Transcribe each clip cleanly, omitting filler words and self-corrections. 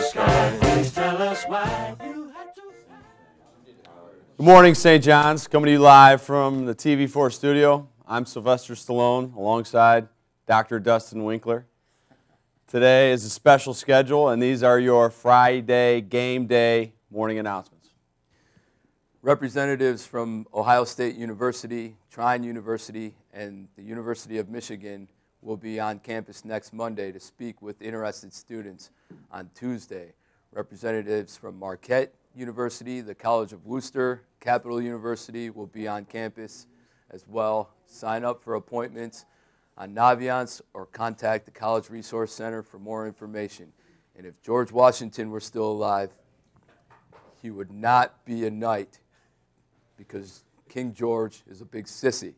sky. Please tell us why you had to. Good morning, St. John's. Coming to you live from the TV4 studio. I'm Sylvester Stallone alongside Dr. Dustin Winkler. Today is a special schedule, and these are your Friday game day morning announcements. Representatives from Ohio State University, Trine University, and the University of Michigan will be on campus next Monday to speak with interested students on Tuesday. Representatives from Marquette University, the College of Worcester, Capital University will be on campus as well. Sign up for appointments on Naviance or contact the College Resource Center for more information. And if George Washington were still alive, he would not be a knight because King George is a big sissy.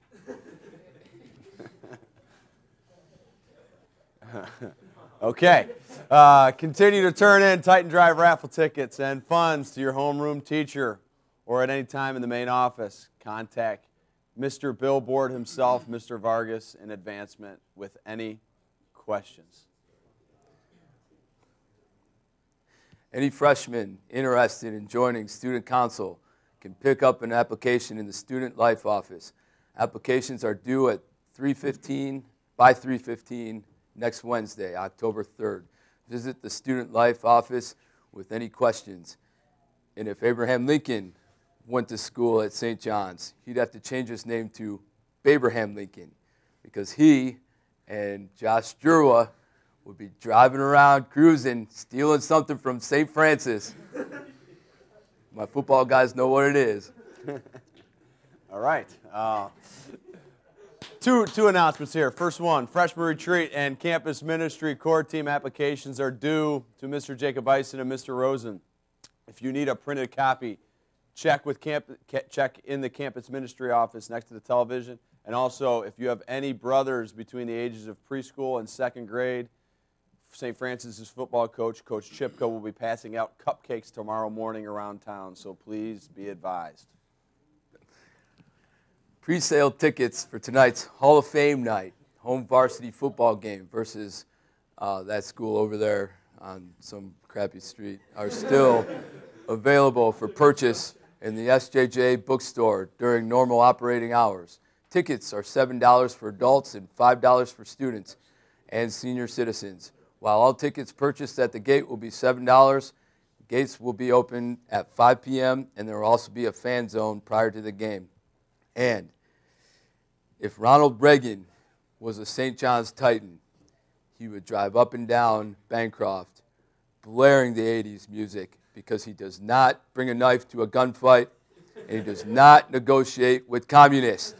Okay. Continue to turn in Titan Drive raffle tickets and funds to your homeroom teacher or at any time in the main office. Contact Mr. Billboard himself, Mr. Vargas, in advancement with any questions. Any freshman interested in joining Student Council can pick up an application in the Student Life office. Applications are due at 3:15 by 3:15 next Wednesday, October 3rd. Visit the Student Life office with any questions. And if Abraham Lincoln went to school at St. John's, he'd have to change his name to Babraham Lincoln because he and Josh Jurwa would be driving around, cruising, stealing something from St. Francis. My football guys know what it is. All right. Two announcements here. First one, freshman retreat and campus ministry core team applications are due to Mr. Jacob Eisen and Mr. Rosen. If you need a printed copy, check in the campus ministry office next to the television. And also, if you have any brothers between the ages of preschool and second grade, St. Francis's football coach, Coach Chipko, will be passing out cupcakes tomorrow morning around town, so please be advised. Pre-sale tickets for tonight's Hall of Fame night, home varsity football game versus that school over there on some crappy street, are still available for purchase in the SJJ bookstore during normal operating hours. Tickets are $7 for adults and $5 for students and senior citizens. While all tickets purchased at the gate will be $7, gates will be open at 5 p.m. and there will also be a fan zone prior to the game. And if Ronald Reagan was a St. John's Titan, he would drive up and down Bancroft blaring the 80s music because he does not bring a knife to a gunfight and he does not negotiate with communists.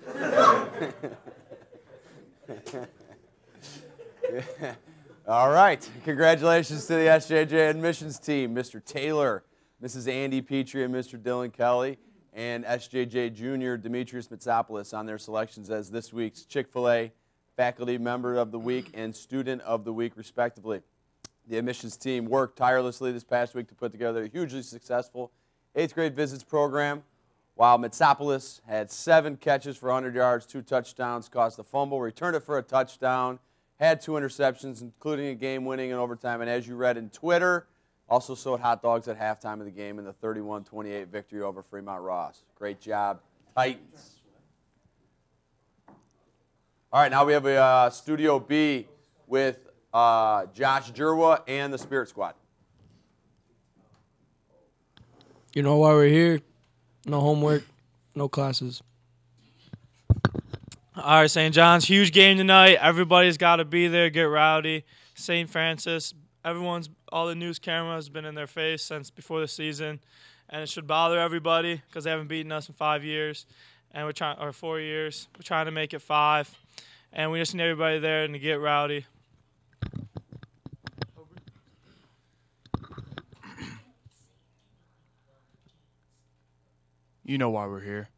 All right. Congratulations to the SJJ admissions team, Mr. Taylor, Mrs. Andy Petrie, and Mr. Dylan Kelly, and SJJ Junior Demetrius Mitsopoulos on their selections as this week's Chick-fil-A Faculty Member of the Week and Student of the Week, respectively. The admissions team worked tirelessly this past week to put together a hugely successful 8th grade visits program, while Mitsopoulos had 7 catches for 100 yards, 2 touchdowns, caused a fumble, returned it for a touchdown, had 2 interceptions, including a game-winning in overtime, and as you read in Twitter, also sold hot dogs at halftime of the game in the 31-28 victory over Fremont Ross. Great job, Titans. All right, now we have a Studio B with Josh Jurwa and the Spirit Squad. You know why we're here? No homework, no classes. All right, St. John's, huge game tonight. Everybody's got to be there, get rowdy. St. Francis, all the news cameras have been in their face since before the season, and it should bother everybody because they haven't beaten us in 5 years, and we're trying, or 4 years. We're trying to make it 5, and we just need everybody there and to get rowdy. You know why we're here.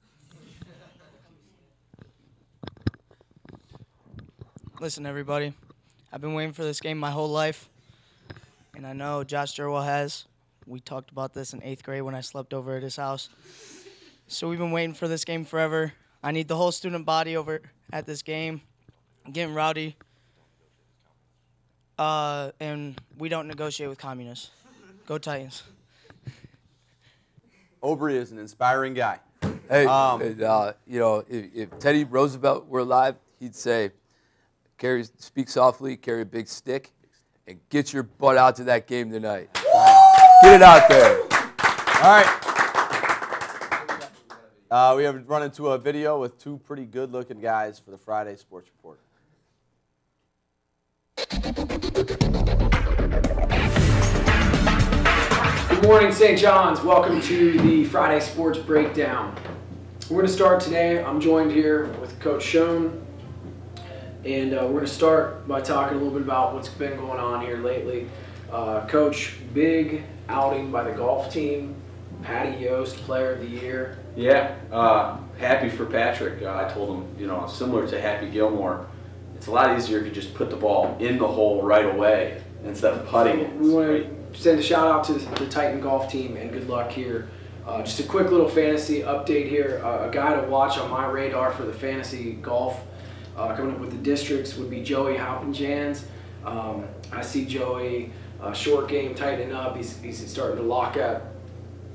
Listen, everybody, I've been waiting for this game my whole life, and I know Josh Jurwa has. We talked about this in 8th grade when I slept over at his house. So we've been waiting for this game forever. I need the whole student body over at this game, getting rowdy, and we don't negotiate with communists. Go Titans. Aubrey is an inspiring guy. Hey, you know, if Teddy Roosevelt were alive, he'd say, speak softly, carry a big stick, and get your butt out to that game tonight. Get it out there. All right. We have run into a video with two pretty good-looking guys for the Friday Sports Report. Good morning, St. John's. Welcome to the Friday Sports Breakdown. We're going to start today. I'm joined here with Coach Schoen, and we're going to start by talking a little bit about what's been going on here lately. Coach, big outing by the golf team. Patty Yost, Player of the Year. Yeah, happy for Patrick. I told him, you know, similar to Happy Gilmore, it's a lot easier if you just put the ball in the hole right away instead of putting it. We want to send a shout out to the Titan golf team and good luck here. Just a quick little fantasy update here. A guy to watch on my radar for the fantasy golf coming up with the districts would be Joey Hoppenjans. I see Joey, short game, tightening up. He's starting to lock up.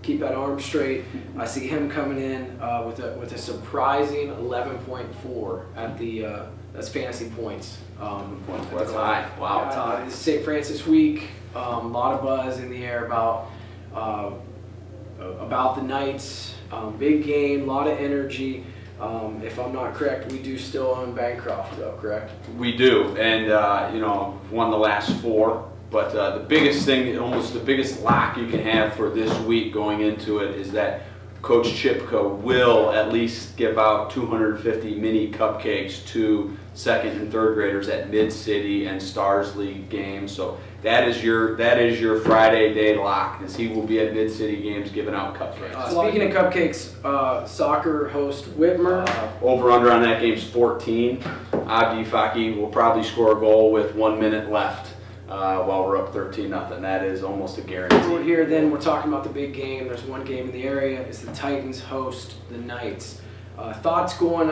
Keep that arm straight. I see him coming in with a surprising 11.4 at the that's fantasy points. That's high. Wow. It's St. Francis week. A lot of buzz in the air about the Knights. Big game, a lot of energy. If I'm not correct, we do still own Bancroft, though. Correct? We do, and you know, won the last 4. But the biggest thing, almost the biggest lock you can have for this week going into it is that Coach Chipko will at least give out 250 mini cupcakes to second and third graders at Mid-City and Stars League games. So that is your Friday day lock, as he will be at Mid-City games giving out cupcakes. Speaking of cupcakes, soccer host Whitmer. Over under on that game's 14. Abdi Faki will probably score a goal with 1 minute left. While we're up 13-0, that is almost a guarantee. Here, then we're talking about the big game. There's one game in the area. It's the Titans host the Knights. Thoughts going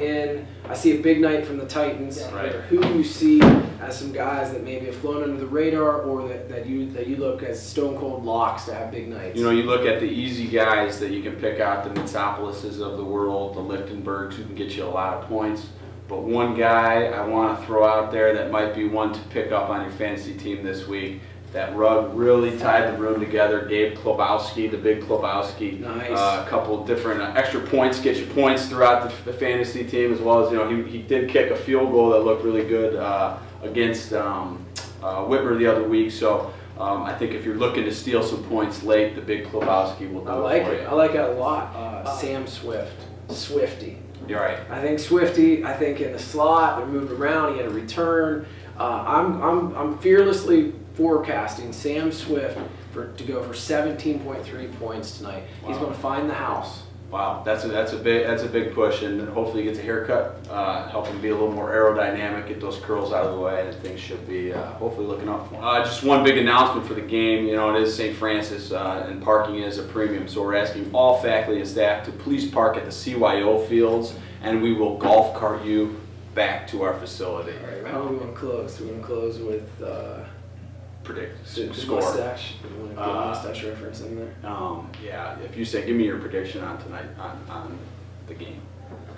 in? I see a big night from the Titans. Right. Who do you see as some guys that maybe have flown under the radar, or that you look as stone cold locks to have big nights? You know, you look at the easy guys that you can pick out, the Mitsopolises of the world, the Lichtenbergs, who can get you a lot of points. But one guy I want to throw out there that might be one to pick up on your fantasy team this week. That rug really tied the room together. Gabe Klobowski, the big Klobowski. Nice. A couple of different extra points, get you points throughout the fantasy team, as well as, you know, he did kick a field goal that looked really good against Whitmer the other week. So I think if you're looking to steal some points late, the big Klobowski will do it for you. I like it a lot. Sam Swift, Swifty. You're right. I think Swifty. I think in the slot, they're moving around. He had a return. I'm fearlessly forecasting Sam Swift to go for 17.3 points tonight. Wow. He's going to find the house. Wow, that's a big push, and hopefully he gets a haircut, help him be a little more aerodynamic, get those curls out of the way, and things should be hopefully looking up for him. Just one big announcement for the game. You know, it is St. Francis, and parking is a premium, so we're asking all faculty and staff to please park at the CYO fields, and we will golf cart you back to our facility. All right, how do we want to close? Do we want to close with predict the score? Mustache? Do we want to get a mustache reference in there? Yeah, if you say, give me your prediction on tonight, on the game.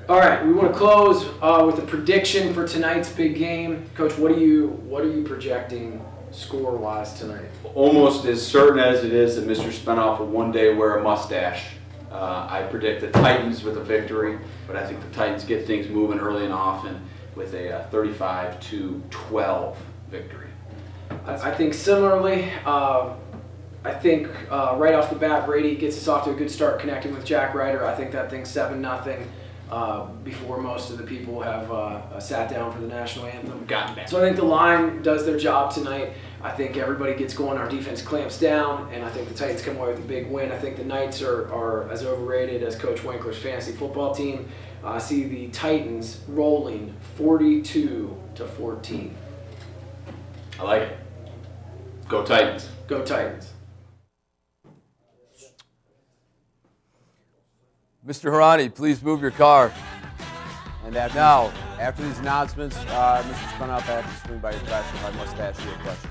All right, we want to close with a prediction for tonight's big game. Coach, what are you projecting score-wise tonight? Almost as certain as it is that Mr. Spenoff will one day wear a mustache. I predict the Titans with a victory, but I think the Titans get things moving early and often with a 35-12 victory. I think similarly. I think right off the bat, Brady gets us off to a good start connecting with Jack Ryder. I think that thing's 7-0 before most of the people have sat down for the national anthem. Gotten back. So I think the line does their job tonight. I think everybody gets going. Our defense clamps down, and I think the Titans come away with a big win. I think the Knights are as overrated as Coach Winkler's fantasy football team. I see the Titans rolling 42-14. I like it. Go Titans. Go Titans. Mr. Harani, please move your car. And after these announcements, Mr. Spenoff, I have to swing by your class with my mustache to your question.